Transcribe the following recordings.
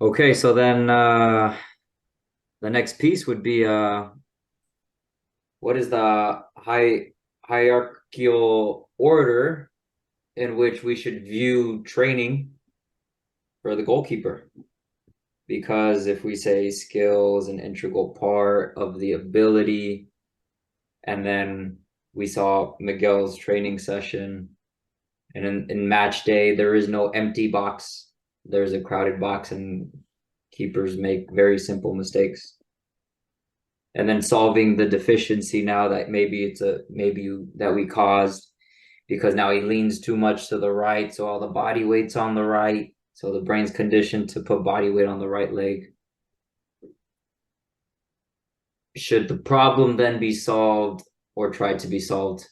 Okay, so then the next piece would be what is the hierarchical order in which we should view training for the goalkeeper? Because if we say skill is an integral part of the ability, and then we saw Miguel's training session, and in match day, there is no empty box. There's a crowded box, and keepers make very simple mistakes. And then solving the deficiency now that maybe that we caused because now he leans too much to the right, so all the body weight's on the right, so the brain's conditioned to put body weight on the right leg. Should the problem then be solved or tried to be solved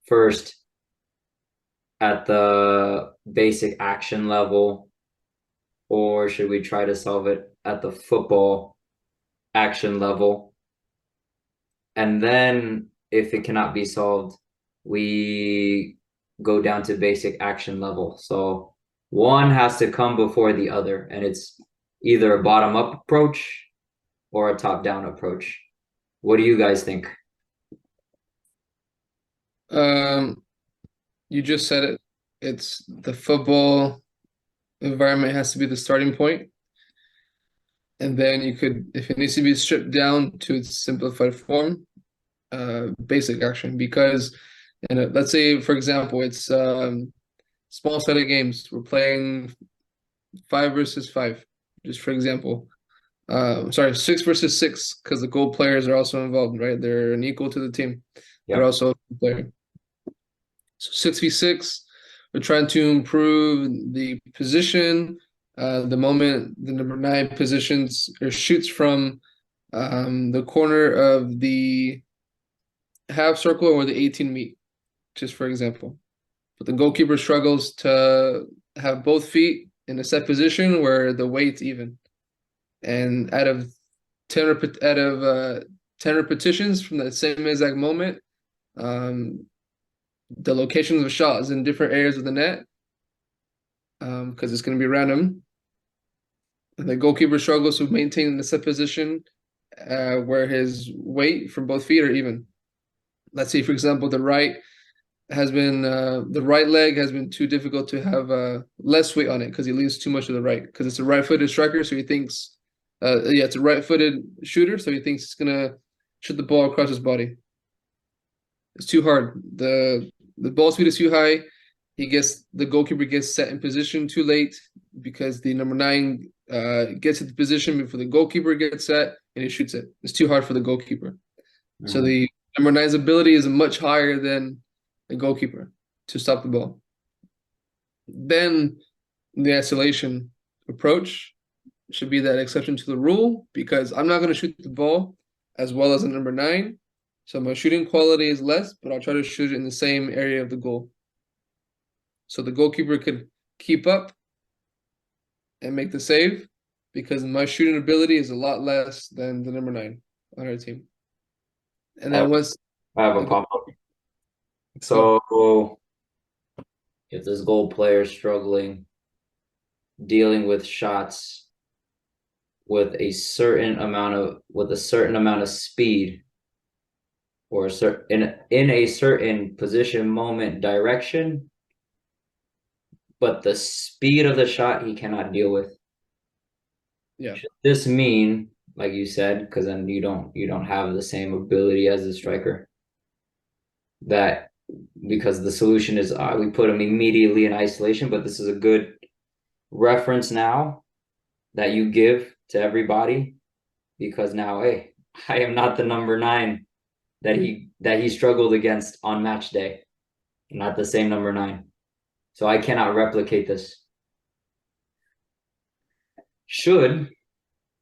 first at the basic action level, or should we try to solve it at the football action level? And then if it cannot be solved, we go down to basic action level. So one has to come before the other, and it's either a bottom up approach or a top down approach. What do you guys think? Um, you just said it. It's the football environment has to be the starting point, and then you could, if it needs to be stripped down to its simplified form, basic action. Because, let's say, for example, it's small-sided games. We're playing 5 versus 5, just for example. Sorry, 6 versus 6, because the goal players are also involved, right? They're an equal to the team. They're Yep. also a player. So 6v6, we're trying to improve the position. The moment the number 9 positions or shoots from the corner of the half circle or the 18 meet, just for example. But the goalkeeper struggles to have both feet in a set position where the weight's even. And out of 10 repetitions from that same exact moment, um, the locations of shot is in different areas of the net because it's going to be random. And the goalkeeper struggles to maintain the set position where his weight from both feet are even. Let's say, for example, the right leg has been too difficult to have less weight on it because he leans too much to the right because it's a right-footed striker, so he thinks, yeah, it's a right-footed shooter, so he thinks it's gonna shoot the ball across his body. It's too hard. The ball speed is too high. The goalkeeper gets set in position too late because the number 9 gets into position before the goalkeeper gets set and he shoots it. It's too hard for the goalkeeper. So Mhm. the number 9's ability is much higher than the goalkeeper to stop the ball. Then the isolation approach should be that exception to the rule because I'm not going to shoot the ball as well as a number 9. So my shooting quality is less, but I'll try to shoot it in the same area of the goal. So the goalkeeper could keep up and make the save because my shooting ability is a lot less than the number 9 on our team. And I then once I have a the goal, pop up. go, So if this goal player is struggling dealing with shots with a certain amount of speed or a in a certain position, moment, direction, but the speed of the shot he cannot deal with. yeah, Should this mean, like you said, because then you don't have the same ability as the striker, that because the solution is we put him immediately in isolation, but this is a good reference now that you give to everybody because now, hey, I am not the number 9 that he struggled against on match day. I'm not the same number 9. So I cannot replicate this. Should,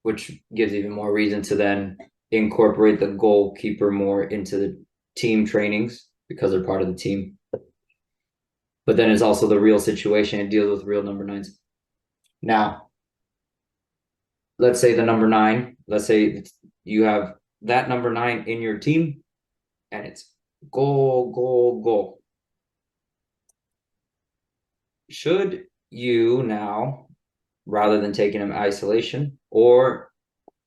which gives even more reason to then incorporate the goalkeeper more into the team trainings because they're part of the team. But then it's also the real situation. It deals with real number 9s. Now, let's say the number 9, let's say you have that number 9 in your team and it's goal, goal, goal. Should you now rather than taking him isolation? Or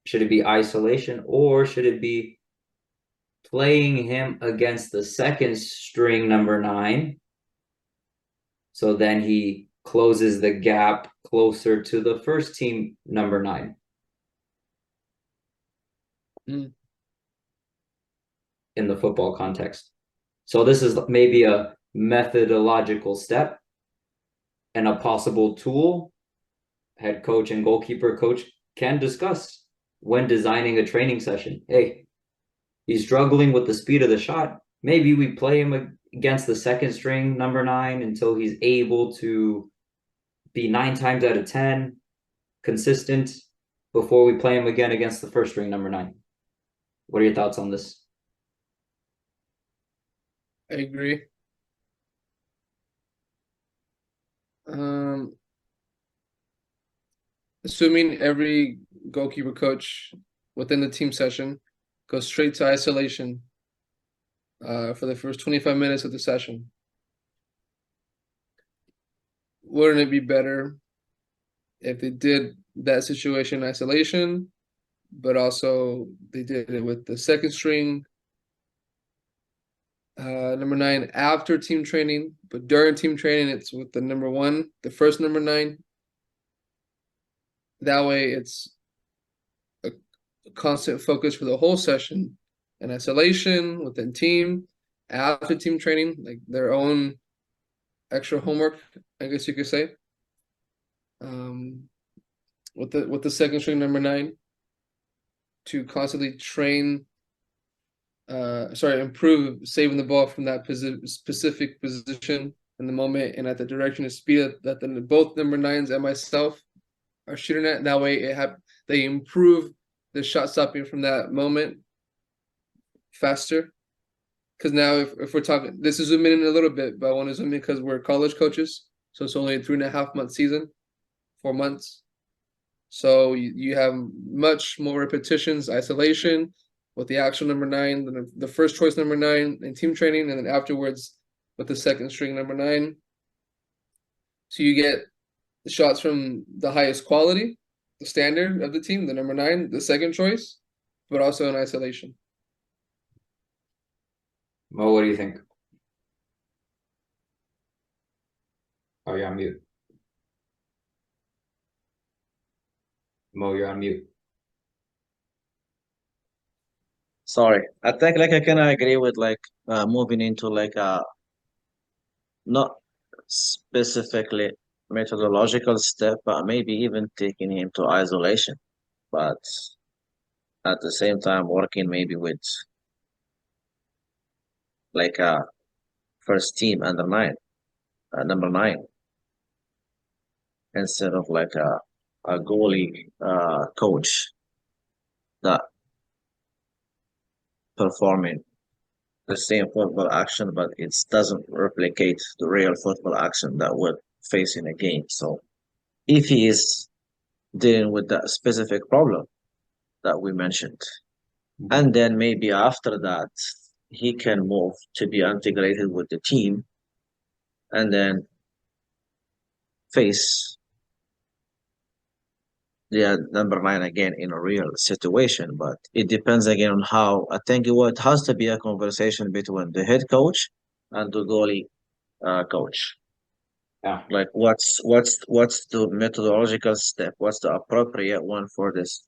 should it be isolation? Or should it be playing him against the second string number 9? So then he closes the gap closer to the first team number 9 Mm. in the football context. So this is maybe a methodological step and a possible tool head coach and goalkeeper coach can discuss when designing a training session. Hey, he's struggling with the speed of the shot. Maybe we play him against the second string number 9 until he's able to be 9 times out of 10 consistent before we play him again against the first string number 9. What are your thoughts on this? I agree. Assuming every goalkeeper coach within the team session goes straight to isolation for the first 25 minutes of the session, wouldn't it be better if they did that situation in isolation, but also they did it with the second string number 9 after team training, but during team training it's with the number 1, the first number 9. That way it's a constant focus for the whole session in isolation within team after team training, like their own extra homework, I guess you could say. With the second string number 9 to constantly train improve saving the ball from that specific position in the moment and at the direction of speed that both number 9s and myself are shooting at. That way they improve the shot stopping from that moment faster. Because now if we're talking, this is zooming in a little bit, but I want to zoom in because we're college coaches. So it's only a 3.5-month season, 4 months. So you have much more repetitions, isolation with the actual number 9, the first choice number 9 in team training, and then afterwards with the second string number 9. So you get the shots from the highest quality, the standard of the team, the number 9, the second choice, but also in isolation. Mo, what do you think? Oh, you're on mute. Mo, you're on mute. Sorry, I think like I can agree with like moving into like a not specifically methodological step, but maybe even taking him to isolation, but at the same time working maybe with like a first team under 9, number 9, instead of like a goalie coach that performing the same football action, but it doesn't replicate the real football action that we're facing a game. So if he is dealing with that specific problem that we mentioned, and then maybe after that, he can move to be integrated with the team and then face the number 9 again in a real situation. But it depends again on how. I think it has to be a conversation between the head coach and the goalie coach. Yeah. Like what's the methodological step? What's the appropriate one for this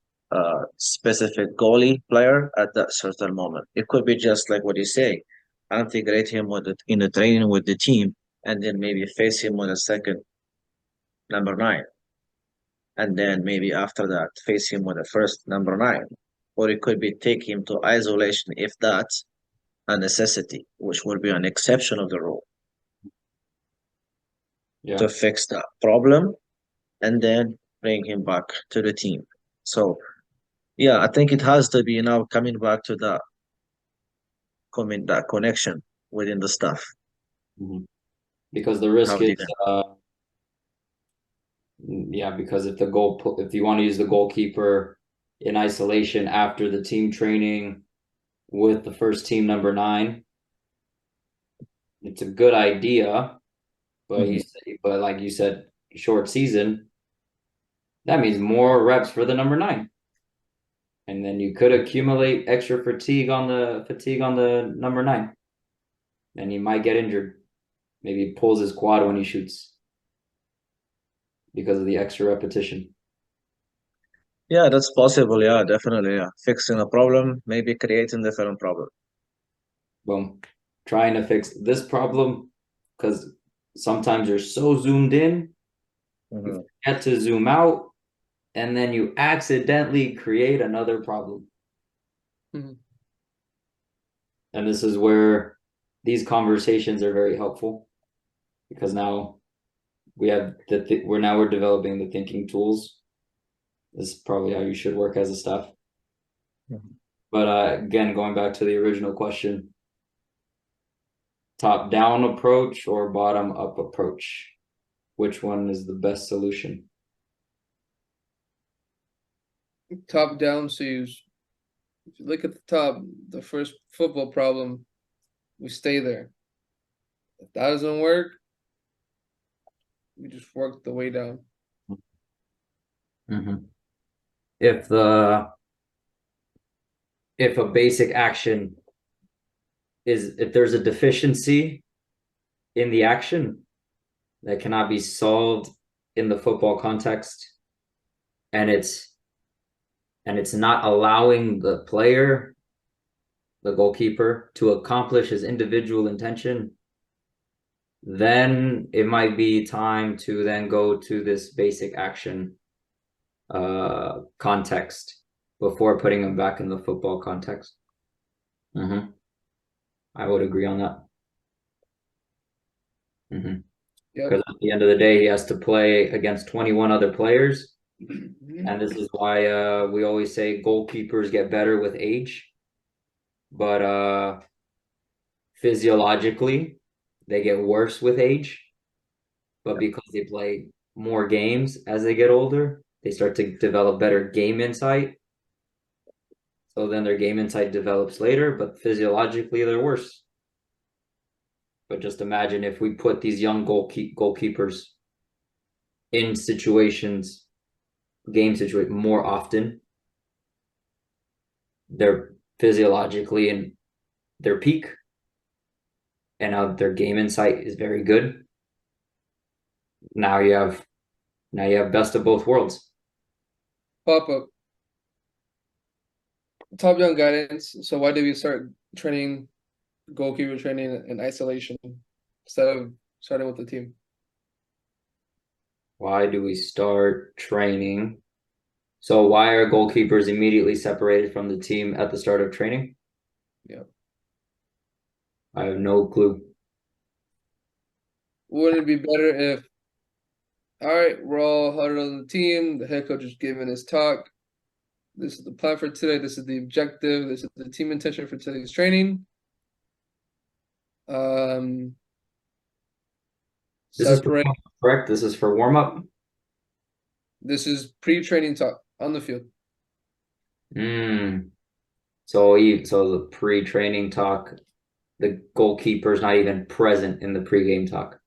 specific goalie player at that certain moment? It could be just like what you say, integrate him with it in the training with the team, and then maybe face him with a second number 9, and then maybe after that face him with the first number 9, or it could be take him to isolation if that's a necessity, which would be an exception of the rule Yeah. to fix that problem and then bring him back to the team. So yeah, I think it has to be now coming back to that connection within the staff. Mhm. Because the risk How is, did it? yeah, because if you want to use the goalkeeper in isolation after the team training with the first team number 9, it's a good idea, but Mhm. but like you said, short season. That means more reps for the number 9. And then you could accumulate extra fatigue on the number 9. And he might get injured. Maybe he pulls his quad when he shoots because of the extra repetition. Yeah, that's possible. Yeah, definitely. Yeah, fixing a problem, maybe creating different problem. Boom. Trying to fix this problem because sometimes you're so zoomed in, you Mhm. forget to zoom out, and then you accidentally create another problem. Mhm. And this is where these conversations are very helpful because now we have we're developing the thinking tools. This is probably how you should work as a staff. Mhm. But again, going back to the original question, top down approach or bottom up approach, which one is the best solution? Top down, so if you look at the top, the first football problem, we stay there. If that doesn't work, we just work the way down. Mm-hmm. If a basic action is if there's a deficiency in the action that cannot be solved in the football context, and it's not allowing the player, the goalkeeper, to accomplish his individual intention, then it might be time to then go to this basic action context before putting him back in the football context. Mm-hmm. I would agree on that. Mm-hmm. Yep. Because at the end of the day, he has to play against 21 other players. Mhm. And this is why we always say goalkeepers get better with age. But physiologically, they get worse with age. But because they play more games as they get older, they start to develop better game insight. So then their game insight develops later, but physiologically, they're worse. But just imagine if we put these young goalkeepers in situations, game situation more often, they're physiologically in their peak, and now their game insight is very good. Now you have best of both worlds. Pop up. Top down guidance. So why did we start training goalkeeper training in isolation instead of starting with the team? Why do we start training? So why are goalkeepers immediately separated from the team at the start of training? Yeah. I have no clue. Wouldn't it be better if, all right, we're all huddled on the team, the head coach is giving his talk. This is the plan for today. This is the objective. This is the team intention for today's training. This is for Separate. correct. This is for warm up. This is pre-training talk on the field. So the pre-training talk, the goalkeeper's not even present in the pre-game talk.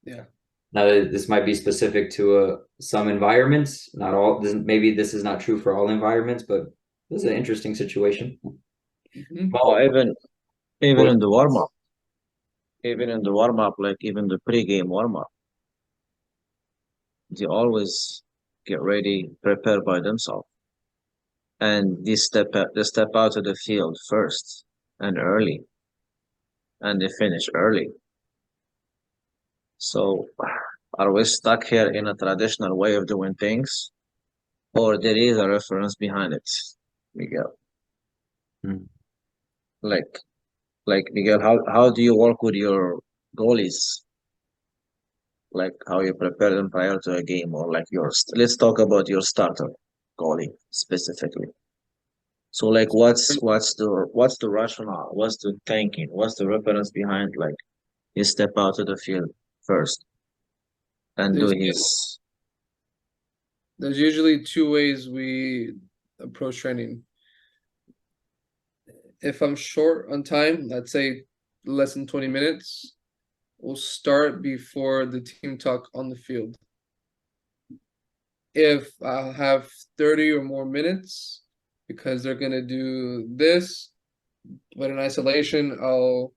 Yeah. Now, this might be specific to some environments, not all. Maybe this is not true for all environments, but this is an interesting situation. Mhm. Or Well, even what, in the warm up, even in the warm up, like even the pre-game warm up, they always get ready, prepare by themselves, and they step out of the field first and early, and they finish early. So, are we stuck here in a traditional way of doing things, or there is a reference behind it, Miguel? Hmm. Like, Miguel, how do you work with your goalies? Like how you prepare them prior to a game, or like let's talk about your starter goalie specifically. So, like, what's the rationale? What's the thinking? What's the reference behind like he step out of the field first and do There's his there's usually two ways we approach training. If I'm short on time, let's say less than 20 minutes, we'll start before the team talk on the field. if I have 30 or more minutes because they're gonna do this, but in isolation, I'll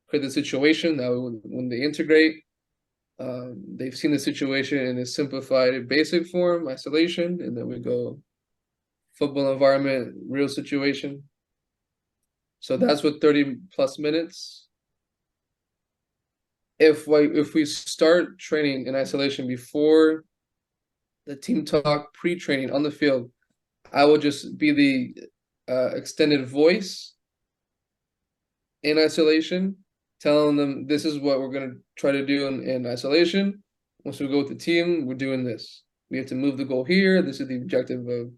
create the situation that when they integrate, they've seen the situation in a simplified basic form, isolation, and then we go football environment, real situation. So that's what 30 plus minutes. If we start training in isolation before the team talk pre-training on the field, I will just be the extended voice in isolation, telling them this is what we're going to try to do in isolation. Once we go with the team, we're doing this. We have to move the goal here. This is the objective of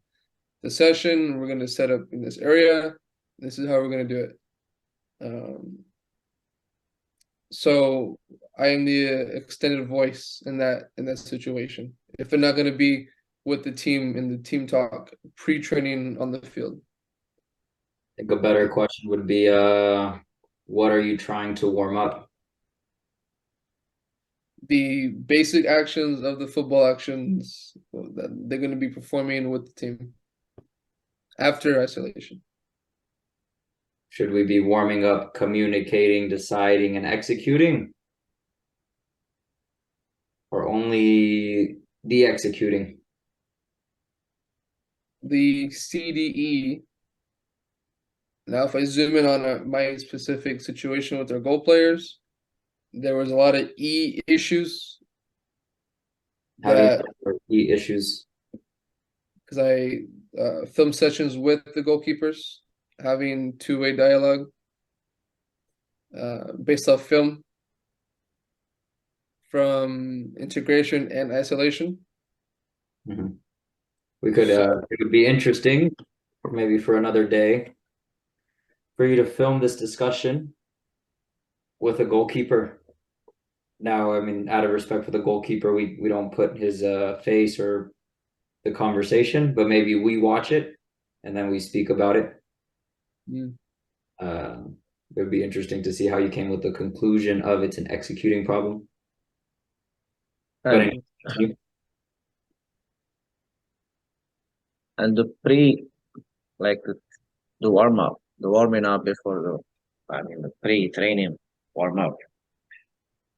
the session. We're going to set up in this area. This is how we're going to do it. So I am the extended voice in that situation. If they're not going to be with the team in the team talk pre-training on the field. I think a better question would be, what are you trying to warm up? The basic actions of the football actions that they're going to be performing with the team after isolation. Should we be warming up, communicating, deciding, and executing? Or only the executing? The CDE. Now, if I zoom in on my specific situation with our goal players, there was a lot of E issues How do you that think key issues? because I film sessions with the goalkeepers, having two-way dialogue based off film from integration and isolation. Mhm. We could, it would be interesting, or maybe for another day, for you to film this discussion with a goalkeeper. Now, I mean, out of respect for the goalkeeper, we don't put his face or the conversation, but maybe we watch it and then we speak about it. Mm. It would be interesting to see how you came with the conclusion of it's an executing problem. But And anyway, and the like the warm up, the warming up before the pre-training warm up.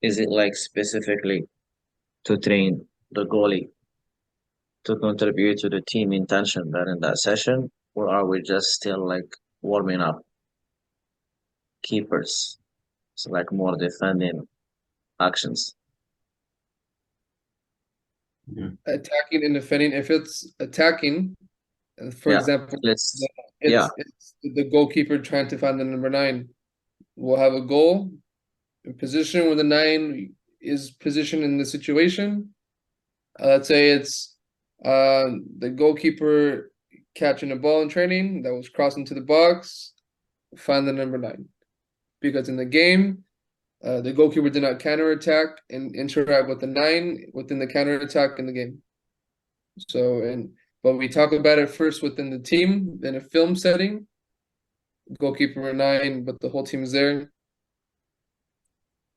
Is it like specifically to train the goalie to contribute to the team intention that in that session, or are we just still like warming up keepers? So like more defending actions. mhm. Attacking and defending. If it's attacking, for Yeah, example, let's yeah, it's the goalkeeper trying to find the number 9. We'll have a goal in position where the 9 is positioned in the situation. Let's say it's the goalkeeper catching a ball in training that was crossed into the box. Find the number 9 because in the game, the goalkeeper did not counterattack and interact with the 9 within the counterattack in the game. So, but we talk about it first within the team in a film setting. Goalkeeper 9, but the whole team is there.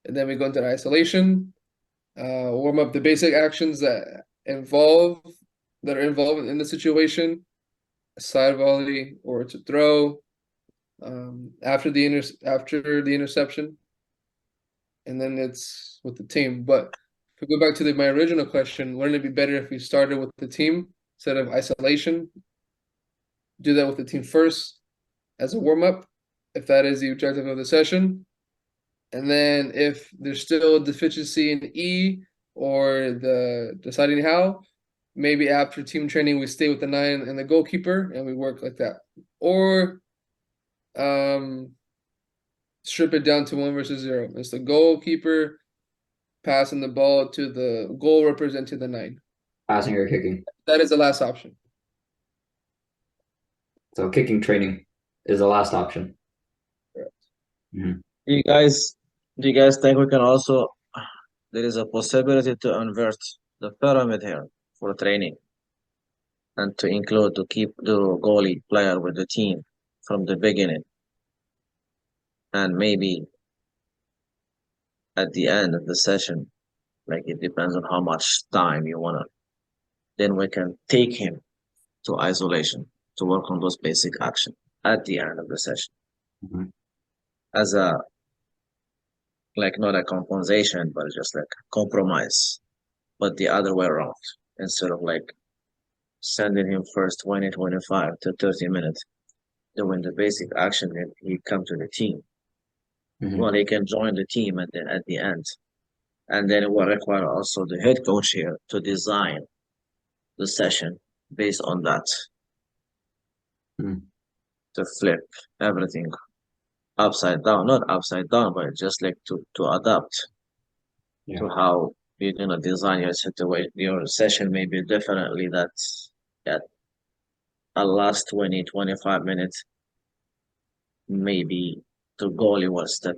And then we go into isolation, warm up the basic actions that are involved in the situation, a side volley or to throw, after the interception, and then it's with the team. But if we go back to my original question, wouldn't it be better if we started with the team instead of isolation? Do that with the team first as a warm up, if that is the objective of the session. And then if there's still a deficiency in E or the deciding how, maybe after team training we stay with the 9 and the goalkeeper and we work like that. Or strip it down to 1 versus 0. It's the goalkeeper passing the ball to the goal representing the 9. Passing or kicking. That is the last option. So kicking training is the last option. Correct. Mhm. do you guys think we can also there is a possibility to invert the pyramid here for training and to include to keep the goalie player with the team from the beginning and maybe at the end of the session, like it depends on how much time you wanna then we can take him to isolation to work on those basic actions at the end of the session Mhm. as a like not a compensation, but just like compromise, but the other way around instead of like sending him first 20, 25 to 30 minutes doing the basic action and he come to the team. Mhm. Well, he can join the team at the end. And then it will require also the head coach here to design the session based on that Mhm. to flip everything upside down, not upside down, but just like to adapt Yeah. to how you're gonna design your situation, your session may be differently that at a last 20, 25 minutes, maybe the goalie will step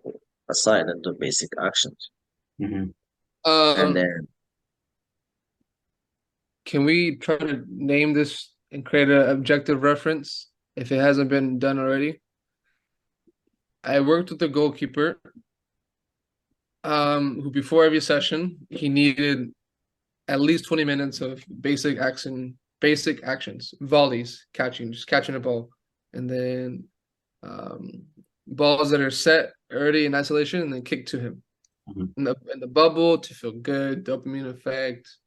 aside and do basic actions. Mhm. And Um, then can we try to name this and create an objective reference if it hasn't been done already? I worked with the goalkeeper, who before every session he needed at least 20 minutes of basic actions, volleys, catching, just catching a ball, and then um, balls that are set already in isolation and then kick to him Mhm. in the bubble to feel good, dopamine effect.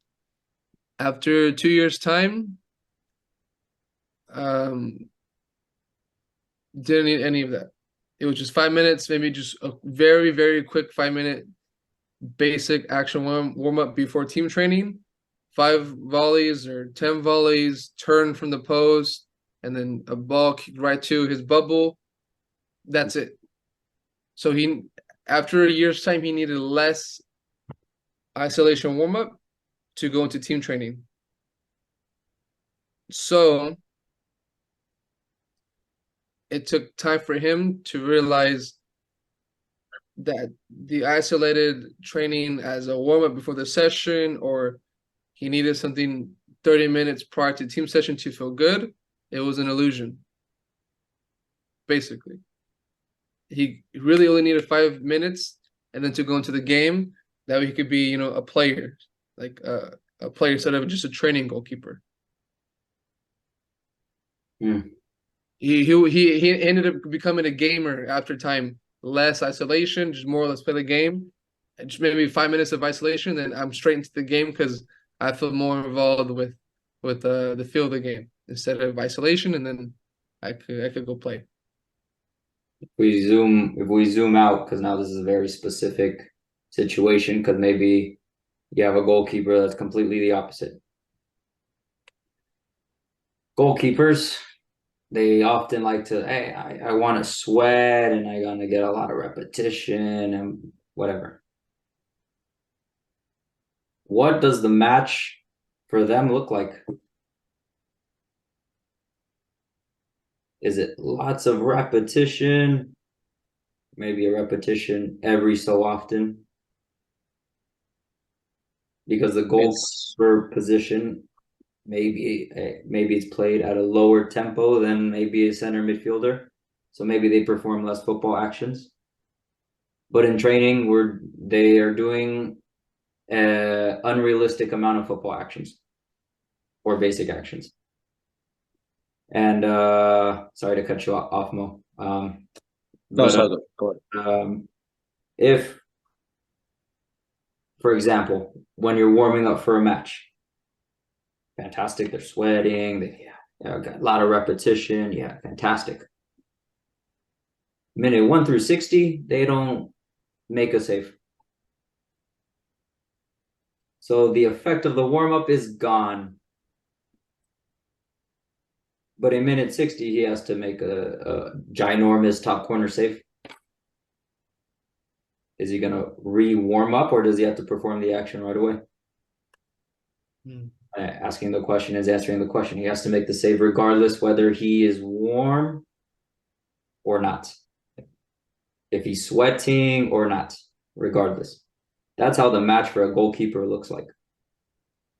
After 2 years' time, um, didn't need any of that. It was just 5 minutes, maybe just a very, very quick 5 minute basic action warm up before team training. 5 volleys or 10 volleys, turn from the post, and then a ball kicked right to his bubble. That's it. So he, after a year's time, he needed less isolation warm up to go into team training. So it took time for him to realize that the isolated training as a warm up before the session, or he needed something 30 minutes prior to team session to feel good, it was an illusion, basically. He really only needed 5 minutes and then to go into the game. That way he could be, a player, like a player instead of just a training goalkeeper. Mhm. He ended up becoming a gamer after time. Less isolation, just more or less play the game. And just maybe 5 minutes of isolation, then I'm straight into the game because I feel more involved with the feel of the game instead of isolation, and then I could go play. If we zoom out, because now this is a very specific situation, because maybe you have a goalkeeper that's completely the opposite. Goalkeepers, they often like to, hey, I want to sweat and I want to get a lot of repetition and whatever. What does the match for them look like? Is it lots of repetition? Maybe a repetition every so often? Because the it's goalkeeper position, maybe it's played at a lower tempo than maybe a center midfielder. So maybe they perform less football actions. But in training, they are doing an unrealistic amount of football actions or basic actions. And sorry to cut you off, Mo. no, But so good. Go ahead. if, for example, when you're warming up for a match, fantastic, they're sweating, got a lot of repetition, yeah, fantastic. Minute 1 through 60, they don't make a save. So the effect of the warm up is gone. But in minute 60, he has to make a ginormous top corner save. Is he going to re-warm up or does he have to perform the action right away? Asking the question is answering the question. He has to make the save regardless whether he is warm or not. If he's sweating or not, regardless. That's how the match for a goalkeeper looks like.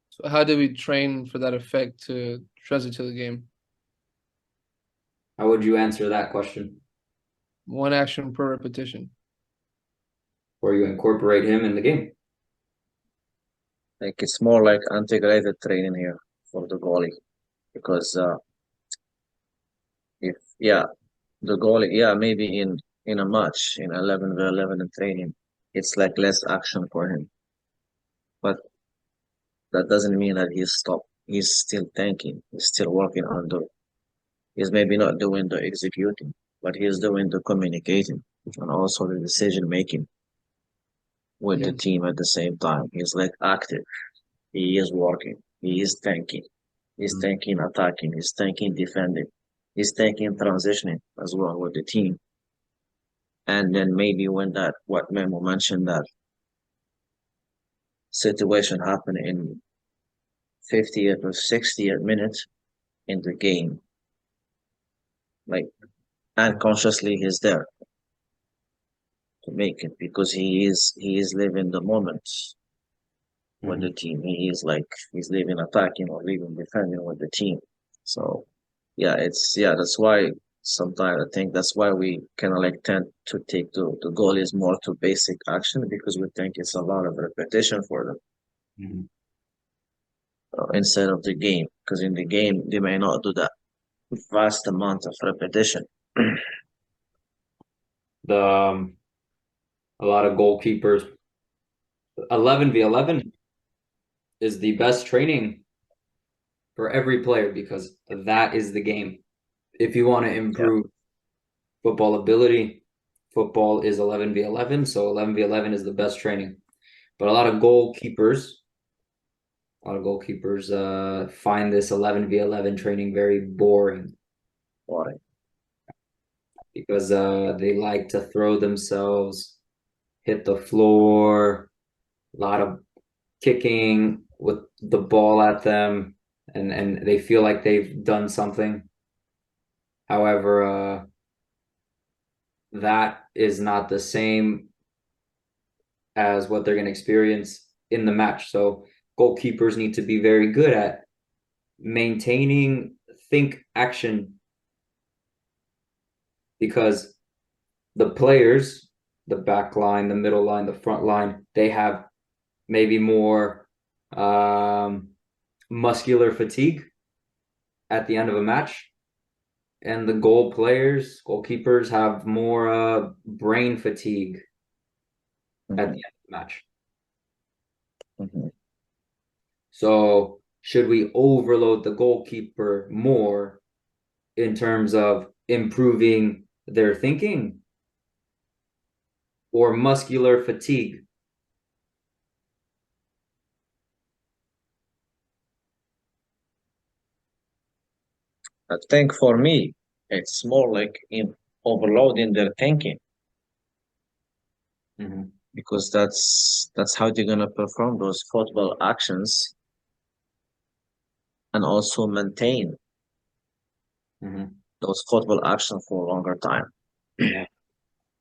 So how do we train for that effect to translate to the game? How would you answer that question? One action per repetition. Or you incorporate him in the game? Like it's more like integrated training here. for the goalie because if the goalie maybe in a match in 11v11 in training it's like less action for him, but that doesn't mean that he's stopped. He's still thinking. He's still working on the. He's maybe not doing the executing, but he's doing the communicating and also the decision making with the Yeah. team at the same time. He's like active. He is working. He is thinking. He's Mhm. thinking attacking. He's thinking defending. He's thinking transitioning as well with the team. And then maybe when that what Memo mentioned that situation happened in 50th or 60th minute in the game, like unconsciously he's there to make it because he is living the moment with the Mhm. team. He is like he's living attacking or living defending with the team. So that's why sometimes I think that's why we kind of like tend to take the goalies more to basic action because we think it's a lot of repetition for them Mhm. instead of the game because in the game they may not do that vast amount of repetition. The a lot of goalkeepers. 11v11 is the best training for every player because that is the game. If you want to Yeah, improve football ability, football is 11v11, so 11v11 is the best training. But a lot of goalkeepers find this 11v11 training very boring boring. because they like to throw themselves, hit the floor, a lot of kicking with the ball at them, and they feel like they've done something. However, that is not the same as what they're going to experience in the match. So goalkeepers need to be very good at maintaining think action because the players, the back line, the middle line, the front line, they have maybe more muscular fatigue at the end of a match. And the goalkeepers have more brain fatigue at the Mhm, end of the match. mhm. So should we overload the goalkeeper more in terms of improving their thinking or muscular fatigue? I think for me, it's more like in overloading their thinking Mm-hmm. because that's how they're gonna perform those football actions and also maintain Mm-hmm. those football actions for a longer time. Yeah.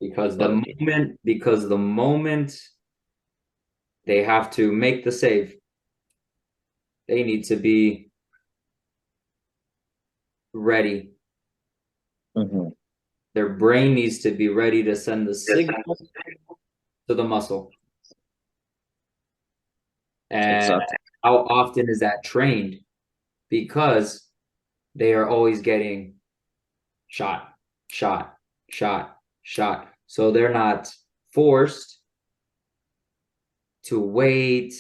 Because But the moment they have to make the save, they need to be ready. mhm, Their brain needs to be ready to send the signal to the muscle. And exactly. how often is that trained? Because they are always getting shot, shot, shot, shot. So they're not forced to wait,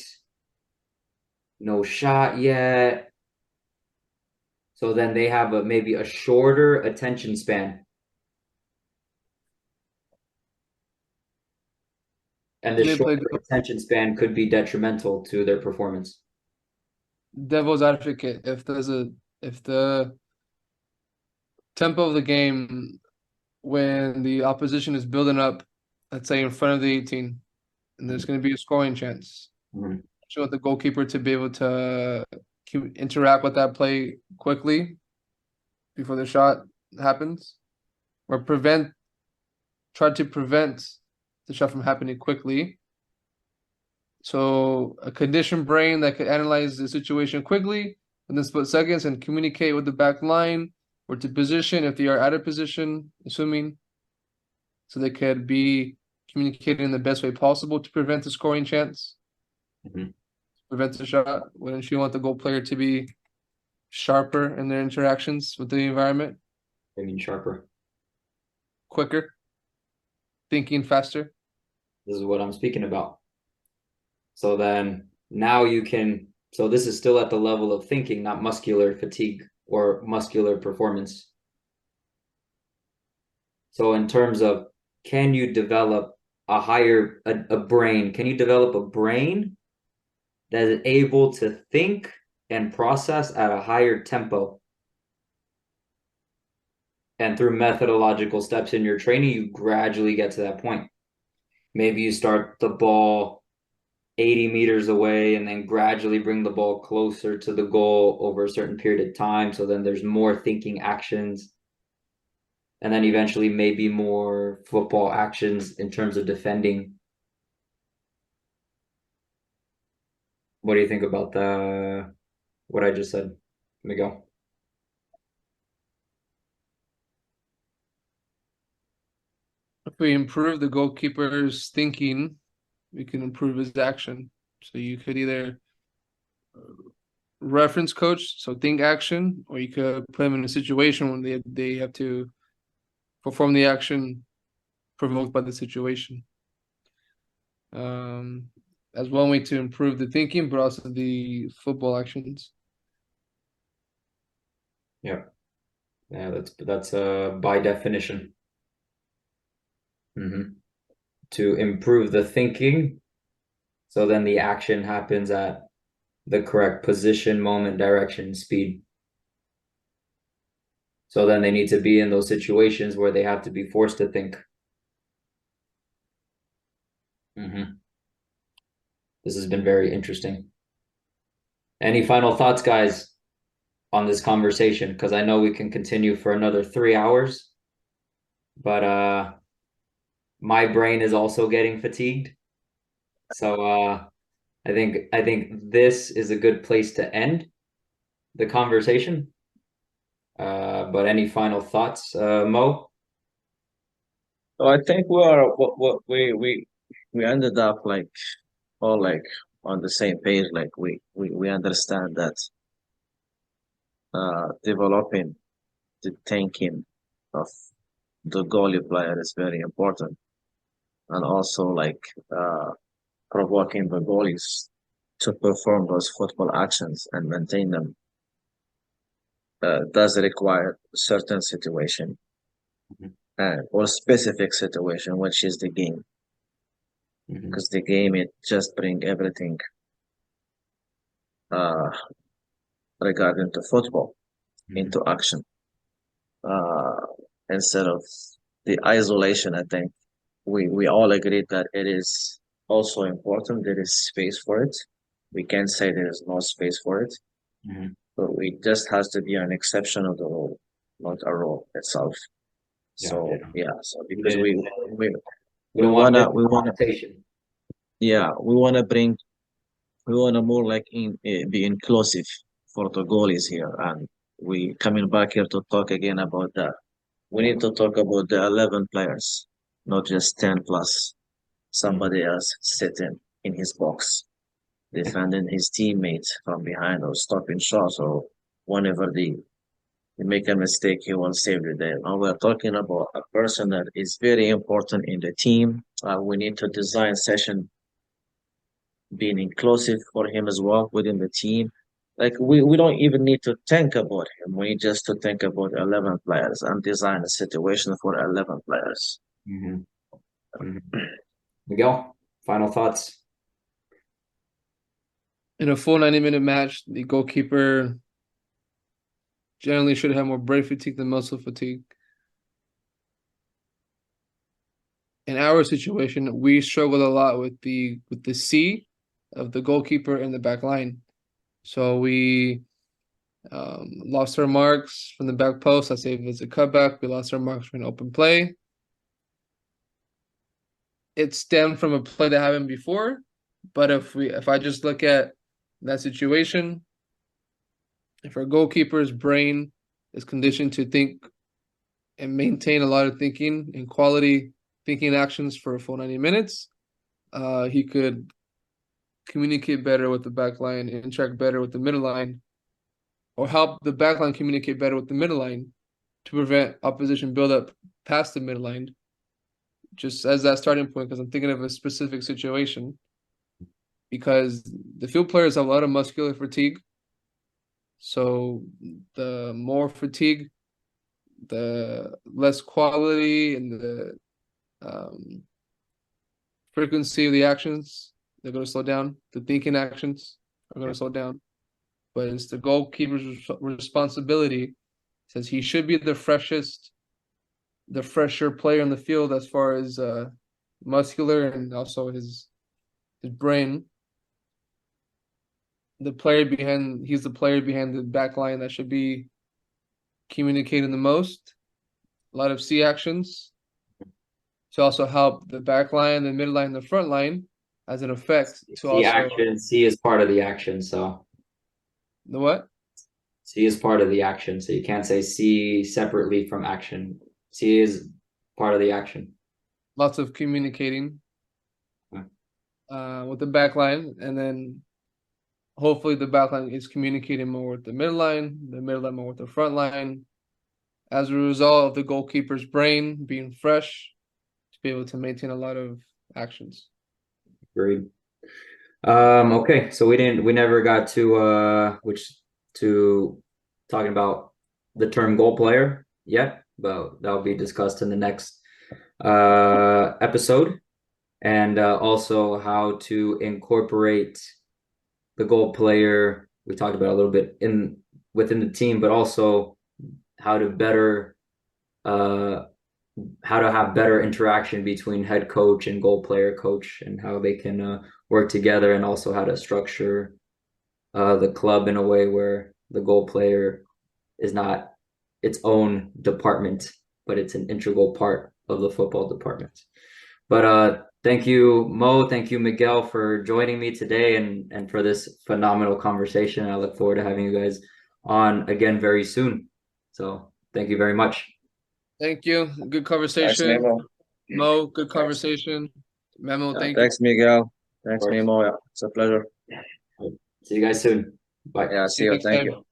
no shot yet. So then they have maybe a shorter attention span. And the Let me shorter play attention span could be detrimental to their performance. devil's advocate. If the tempo of the game when the opposition is building up, let's say in front of the 18, and there's going to be a scoring chance. Mhm. You want the goalkeeper to be able to interact with that play quickly before the shot happens, or try to prevent the shot from happening quickly. So a conditioned brain that could analyze the situation quickly within split seconds and communicate with the back line or to position if they are out of position, assuming, so they could be communicating in the best way possible to prevent the scoring chance, Mhm. prevent the shot. Wouldn't you want the goal player to be sharper in their interactions with the environment, I mean, sharper. quicker, thinking faster. This is what I'm speaking about. So then now you can, so this is still at the level of thinking, not muscular fatigue or muscular performance. So in terms of, can you develop a brain? Can you develop a brain that is able to think and process at a higher tempo? And through methodological steps in your training, you gradually get to that point. Maybe you start the ball 80 meters away and then gradually bring the ball closer to the goal over a certain period of time. So then there's more thinking actions. And then eventually maybe more football actions in terms of defending. What do you think about what I just said, Miguel? If we improve the goalkeeper's thinking, we can improve his action. So you could either reference coach, so think action, or you could put him in a situation when they have to perform the action provoked by the situation. As one way to improve the thinking, but also the football actions. Yeah. Yeah, that's by definition. To improve the thinking, so then the action happens at the correct position, moment, direction, speed. So then they need to be in those situations where they have to be forced to think. This has been very interesting. Any final thoughts, guys, on this conversation? Because I know we can continue for another 3 hours, but my brain is also getting fatigued. So I think this is a good place to end the conversation. But any final thoughts, Mo? So I think we are what we ended up like all like on the same page. Like we understand that developing the thinking of the goalie player is very important, and also like provoking the goalies to perform those football actions and maintain them does require certain situation or specific situation, which is the game. Because the game it just bring everything uh, regarding to football into action instead of the isolation. I think we all agree that it is also important. There is space for it. We can't say there is no space for it, but it just has to be an exception of the rule, not a rule itself. So yeah, so because we don't want misrepresentation. Yeah, we wanna more like be inclusive for the goalies here, and we coming back here to talk again about that. We need to talk about the 11 players, not just 10 plus somebody else sitting in his box, defending his teammates from behind or stopping shots or whenever they make a mistake, he will save the day. Now we're talking about a person that is very important in the team. We need to design session being inclusive for him as well within the team. Like we don't even need to think about him. We need just to think about 11 players and design a situation for 11 players. Miguel, final thoughts? In a full 90-minute match, the goalkeeper generally should have more brain fatigue than muscle fatigue. In our situation, we struggled a lot with the C of the goalkeeper and the back line. So we lost our marks from the back post. Let's say if it's a cutback, we lost our marks from an open play. It stemmed from a play that happened before, but if I just look at that situation, if our goalkeeper's brain is conditioned to think and maintain a lot of thinking and quality thinking actions for a full 90 minutes, he could communicate better with the back line, interact better with the middle line, or help the backline communicate better with the midline to prevent opposition buildup past the midline. Just as that starting point, because I'm thinking of a specific situation. Because the field players have a lot of muscular fatigue. So the more fatigue, the less quality and the frequency of the actions, they're going to slow down. The thinking actions are going to slow down. But it's the goalkeeper's responsibility, since he should be the fresher player in the field as far as muscular and also his brain. He's the player behind the back line that should be communicating the most. A lot of C actions to also help the back line, the midline, the front line as an effect to C also action, C is part of the action, so the what? C is part of the action, so you can't say C separately from action. C is part of the action. Lots of communicating with the back line, and then hopefully the back line is communicating more with the midline more with the front line. As a result of the goalkeeper's brain being fresh to be able to maintain a lot of actions. Agreed. Okay, so we never got to talking about the term goal player yet, but that'll be discussed in the next episode, and also how to incorporate the goal player. We talked about a little bit within the team, but also how to have better interaction between head coach and goal player coach, and how they can work together, and also how to structure the club in a way where the goal player is not its own department, but it's an integral part of the football department. But thank you, Mo. Thank you, Miguel, for joining me today and for this phenomenal conversation. I look forward to having you guys on again very soon. So thank you very much. Thank you. Good conversation. Thanks, Memo. Mo, good conversation. Memo, thank you. Thanks, Miguel. Thanks, Of course. Memo. Yeah, it's a pleasure. See you guys soon. Bye. Yeah, see you. Next Thank time. you.